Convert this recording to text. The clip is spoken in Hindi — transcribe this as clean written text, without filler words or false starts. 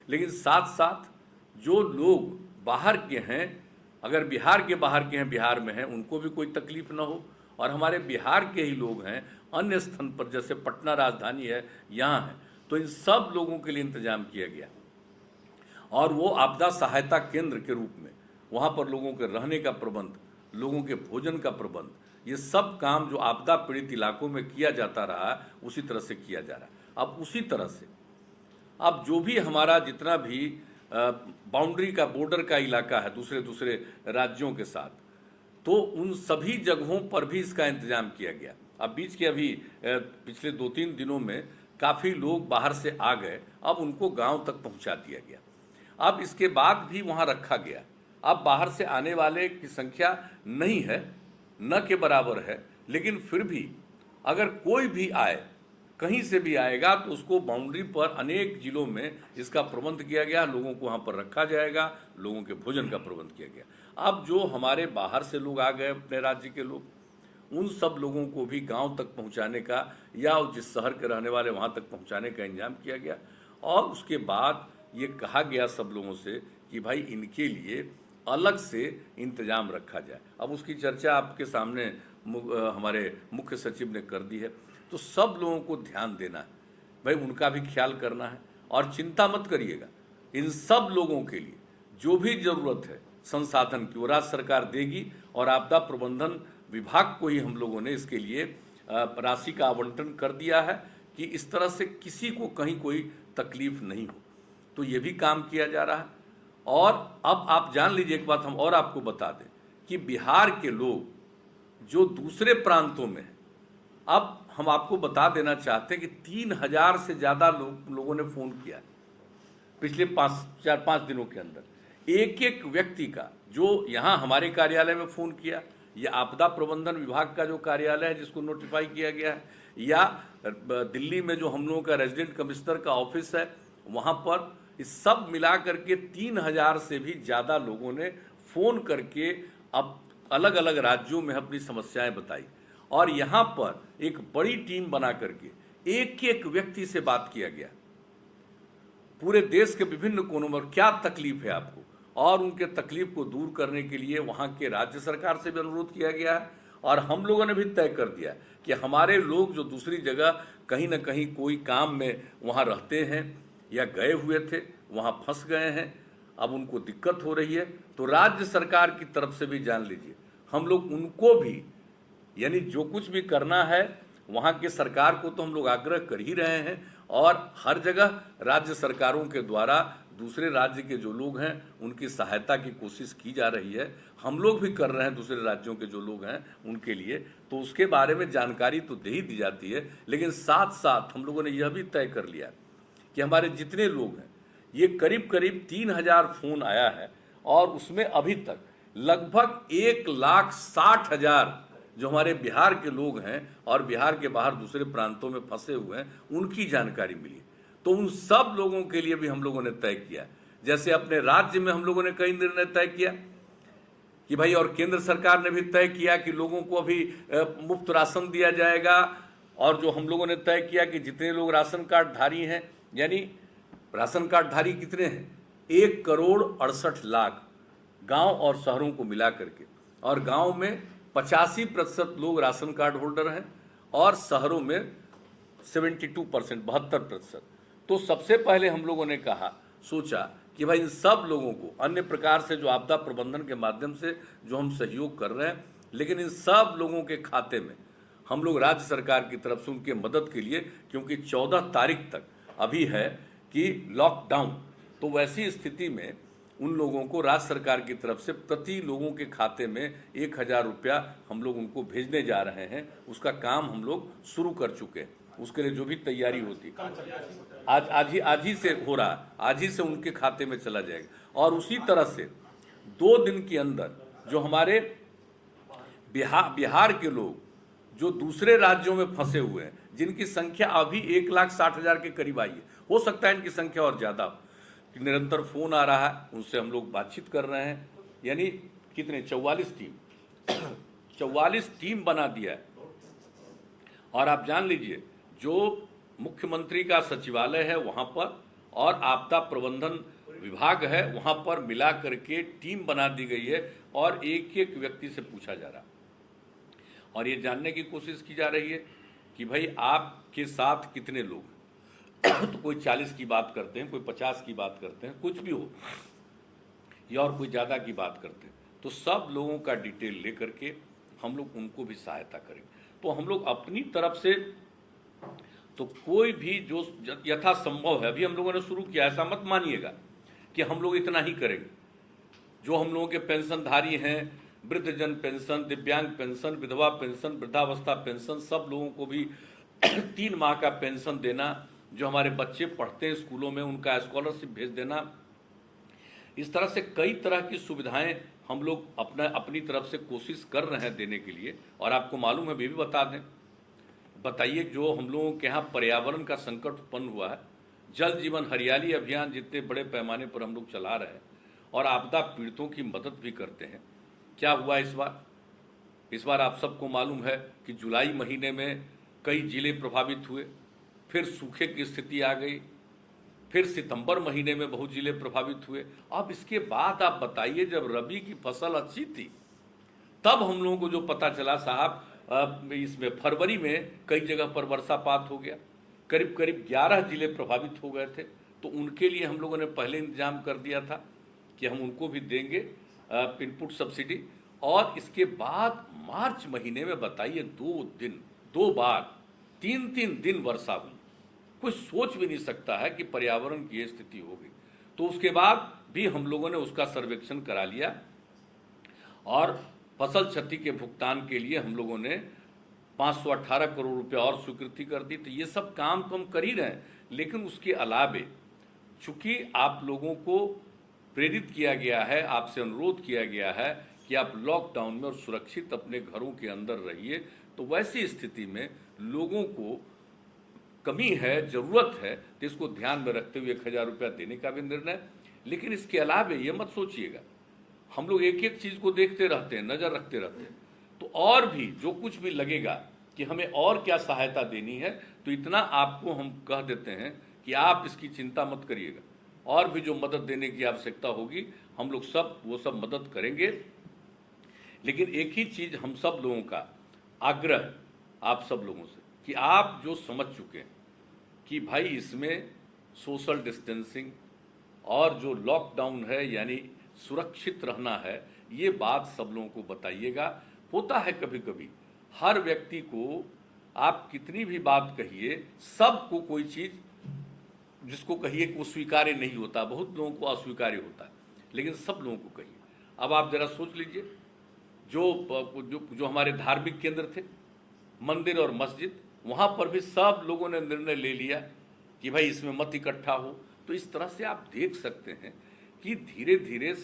लेकिन साथ साथ जो लोग बाहर के हैं, अगर बिहार के बाहर के हैं, बिहार में हैं, उनको भी कोई तकलीफ ना हो, और हमारे बिहार के ही लोग हैं अन्य स्थान पर, जैसे पटना राजधानी है, यहाँ है, तो इन सब लोगों के लिए इंतजाम किया गया। और वो आपदा सहायता केंद्र के रूप में वहाँ पर लोगों के रहने का प्रबंध, लोगों के भोजन का प्रबंध, ये सब काम जो आपदा पीड़ित इलाकों में किया जाता रहा उसी तरह से किया जा रहा है। अब उसी तरह से अब जो भी हमारा जितना भी बाउंड्री का, बॉर्डर का इलाका है दूसरे दूसरे राज्यों के साथ, तो उन सभी जगहों पर भी इसका इंतजाम किया गया। अब बीच के अभी पिछले 2-3 दिनों में काफ़ी लोग बाहर से आ गए, अब उनको गांव तक पहुंचा दिया गया। अब इसके बाद भी वहां रखा गया। अब बाहर से आने वाले की संख्या नहीं है, न के बराबर है, लेकिन फिर भी अगर कोई भी आए, कहीं से भी आएगा, तो उसको बाउंड्री पर अनेक जिलों में इसका प्रबंध किया गया, लोगों को वहाँ पर रखा जाएगा, लोगों के भोजन का प्रबंध किया गया। अब जो हमारे बाहर से लोग आ गए, अपने राज्य के लोग, उन सब लोगों को भी गांव तक पहुंचाने का, या जिस शहर के रहने वाले वहाँ तक पहुंचाने का इंतजाम किया गया। और उसके बाद ये कहा गया सब लोगों से कि भाई इनके लिए अलग से इंतजाम रखा जाए। अब उसकी चर्चा आपके सामने हमारे मुख्य सचिव ने कर दी है। तो सब लोगों को ध्यान देना है भाई, उनका भी ख्याल करना है, और चिंता मत करिएगा, इन सब लोगों के लिए जो भी ज़रूरत है संसाधन की, वो राज्य सरकार देगी, और आपदा प्रबंधन विभाग को ही हम लोगों ने इसके लिए राशि का आवंटन कर दिया है कि इस तरह से किसी को कहीं कोई तकलीफ नहीं हो। तो ये भी काम किया जा रहा है। और अब आप जान लीजिए, एक बात हम और आपको बता दें कि बिहार के लोग जो दूसरे प्रांतों में हैं, अब हम आपको बता देना चाहते हैं कि 3000 से ज़्यादा लोगों ने फ़ोन किया पिछले 4-5 दिनों के अंदर। एक एक व्यक्ति का जो यहाँ हमारे कार्यालय में फ़ोन किया, या आपदा प्रबंधन विभाग का जो कार्यालय है जिसको नोटिफाई किया गया है, या दिल्ली में जो हम लोगों का रेजिडेंट कमिश्नर का ऑफिस है वहाँ पर, इस सब मिला करके 3000 से भी ज़्यादा लोगों ने फ़ोन करके अब अलग अलग राज्यों में अपनी समस्याएं बताई। और यहाँ पर एक बड़ी टीम बना करके एक एक व्यक्ति से बात किया गया, पूरे देश के विभिन्न कोनों में क्या तकलीफ है आपको, और उनके तकलीफ को दूर करने के लिए वहाँ के राज्य सरकार से भी अनुरोध किया गया है। और हम लोगों ने भी तय कर दिया कि हमारे लोग जो दूसरी जगह कहीं ना कहीं कोई काम में वहाँ रहते हैं या गए हुए थे, वहाँ फंस गए हैं, अब उनको दिक्कत हो रही है, तो राज्य सरकार की तरफ से भी जान लीजिए हम लोग उनको भी, यानी जो कुछ भी करना है वहाँ के सरकार को तो हम लोग आग्रह कर ही रहे हैं, और हर जगह राज्य सरकारों के द्वारा दूसरे राज्य के जो लोग हैं उनकी सहायता की कोशिश की जा रही है। हम लोग भी कर रहे हैं दूसरे राज्यों के जो लोग हैं उनके लिए, तो उसके बारे में जानकारी तो दे ही दी जाती है। लेकिन साथ साथ हम लोगों ने यह भी तय कर लिया कि हमारे जितने लोग हैं, ये करीब करीब 3000 फ़ोन आया है, और उसमें अभी तक लगभग 1,60,000 जो हमारे बिहार के लोग हैं और बिहार के बाहर दूसरे प्रांतों में फंसे हुए हैं उनकी जानकारी मिली। तो उन सब लोगों के लिए भी हम लोगों ने तय किया, जैसे अपने राज्य में हम लोगों ने कई निर्णय तय किया कि भाई, और केंद्र सरकार ने भी तय किया कि लोगों को अभी मुफ्त राशन दिया जाएगा। और जो हम लोगों ने तय किया कि जितने लोग राशन कार्ड धारी हैं, यानी राशन कार्ड धारी कितने हैं, 1,68,00,000 गांव और शहरों को मिला करके, और गांव में 85% लोग राशन कार्ड होल्डर हैं, और शहरों में 72%, 72%। तो सबसे पहले हम लोगों ने सोचा कि भाई इन सब लोगों को अन्य प्रकार से जो आपदा प्रबंधन के माध्यम से जो हम सहयोग कर रहे हैं, लेकिन इन सब लोगों के खाते में हम लोग राज्य सरकार की तरफ से उनके मदद के लिए, क्योंकि 14 तारीख तक अभी है कि लॉकडाउन, तो वैसी स्थिति में उन लोगों को राज्य सरकार की तरफ से प्रति लोगों के खाते में 1000 रुपया हम लोग उनको भेजने जा रहे हैं। उसका काम हम लोग शुरू कर चुके हैं, उसके लिए जो भी तैयारी होती आज ही से हो रहा, आज ही से उनके खाते में चला जाएगा। और उसी तरह से 2 दिन के अंदर जो हमारे बिहार के लोग जो दूसरे राज्यों में फंसे हुए हैं, जिनकी संख्या अभी 1,60,000 के करीब आई है, हो सकता है इनकी संख्या और ज़्यादा, निरंतर फ़ोन आ रहा है, उनसे हम लोग बातचीत कर रहे हैं। यानी कितने 44 टीम बना दिया है। और आप जान लीजिए जो मुख्यमंत्री का सचिवालय है वहाँ पर, और आपदा प्रबंधन विभाग है, वहाँ पर मिला करके टीम बना दी गई है और एक एक व्यक्ति से पूछा जा रहा है और ये जानने की कोशिश की जा रही है कि भाई आपके साथ कितने लोग तो कोई 40 की बात करते हैं, कोई 50 की बात करते हैं, कुछ भी हो, या और कोई ज़्यादा की बात करते हैं। तो सब लोगों का डिटेल लेकर के हम लोग उनको भी सहायता करेंगे। तो हम लोग अपनी तरफ से तो कोई भी जो यथासंभव है, अभी हम लोगों ने शुरू किया, ऐसा मत मानिएगा कि हम लोग इतना ही करेंगे। जो हम लोगों के पेंशनधारी हैं, वृद्धजन पेंशन, दिव्यांग पेंशन, विधवा पेंशन, वृद्धावस्था पेंशन, सब लोगों को भी 3 माह का पेंशन देना, जो हमारे बच्चे पढ़ते हैं स्कूलों में उनका स्कॉलरशिप भेज देना, इस तरह से कई तरह की सुविधाएं हम लोग अपनी तरफ से कोशिश कर रहे हैं देने के लिए। और आपको मालूम है, भी बता दें, बताइए, जो हम लोगों के यहाँ पर्यावरण का संकट उत्पन्न हुआ है, जल जीवन हरियाली अभियान जितने बड़े पैमाने पर हम लोग चला रहे हैं और आपदा पीड़ितों की मदद भी करते हैं। क्या हुआ इस बार आप सबको मालूम है कि जुलाई महीने में कई जिले प्रभावित हुए, फिर सूखे की स्थिति आ गई, फिर सितंबर महीने में बहुत जिले प्रभावित हुए। अब इसके बाद आप बताइए, जब रबी की फसल अच्छी थी तब हम लोगों को जो पता चला साहब, इसमें फरवरी में कई जगह पर वर्षापात हो गया, करीब करीब 11 जिले प्रभावित हो गए थे। तो उनके लिए हम लोगों ने पहले इंतजाम कर दिया था कि हम उनको भी देंगे इनपुट सब्सिडी। और इसके बाद मार्च महीने में बताइए 2 बार 3 दिन वर्षा हुई। कोई सोच भी नहीं सकता है कि पर्यावरण की ये स्थिति होगी। तो उसके बाद भी हम लोगों ने उसका सर्वेक्षण करा लिया और फसल क्षति के भुगतान के लिए हम लोगों ने 518 करोड़ रुपए और स्वीकृति कर दी। तो ये सब काम तो हम कर ही रहे हैं, लेकिन उसके अलावे चूंकि आप लोगों को प्रेरित किया गया है, आपसे अनुरोध किया गया है कि आप लॉकडाउन में और सुरक्षित अपने घरों के अंदर रहिए, तो वैसी स्थिति में लोगों को कमी है, जरूरत है, तो इसको ध्यान में रखते हुए 1000 रुपया देने का भी निर्णय। लेकिन इसके अलावे ये मत सोचिएगा, हम लोग एक एक चीज को देखते रहते हैं, नजर रखते रहते हैं। तो और भी जो कुछ भी लगेगा कि हमें और क्या सहायता देनी है, तो इतना आपको हम कह देते हैं कि आप इसकी चिंता मत करिएगा। और भी जो मदद देने की आवश्यकता होगी, हम लोग वो सब मदद करेंगे। लेकिन एक ही चीज हम सब लोगों का आग्रह आप सब लोगों से, कि आप जो समझ चुके हैं कि भाई इसमें सोशल डिस्टेंसिंग और जो लॉकडाउन है यानी सुरक्षित रहना है, ये बात सब लोगों को बताइएगा। होता है कभी कभी हर व्यक्ति को आप कितनी भी बात कहिए, सबको कोई चीज जिसको कहिए कि वो स्वीकार्य नहीं होता, बहुत लोगों को अस्वीकार्य होता है, लेकिन सब लोगों को कहिए। अब आप जरा सोच लीजिए, जो हमारे धार्मिक केंद्र थे, मंदिर और मस्जिद, वहां पर भी सब लोगों ने निर्णय ले लिया कि भाई इसमें मत इकट्ठा हो। तो इस तरह से आप देख सकते हैं कि धीरे धीरे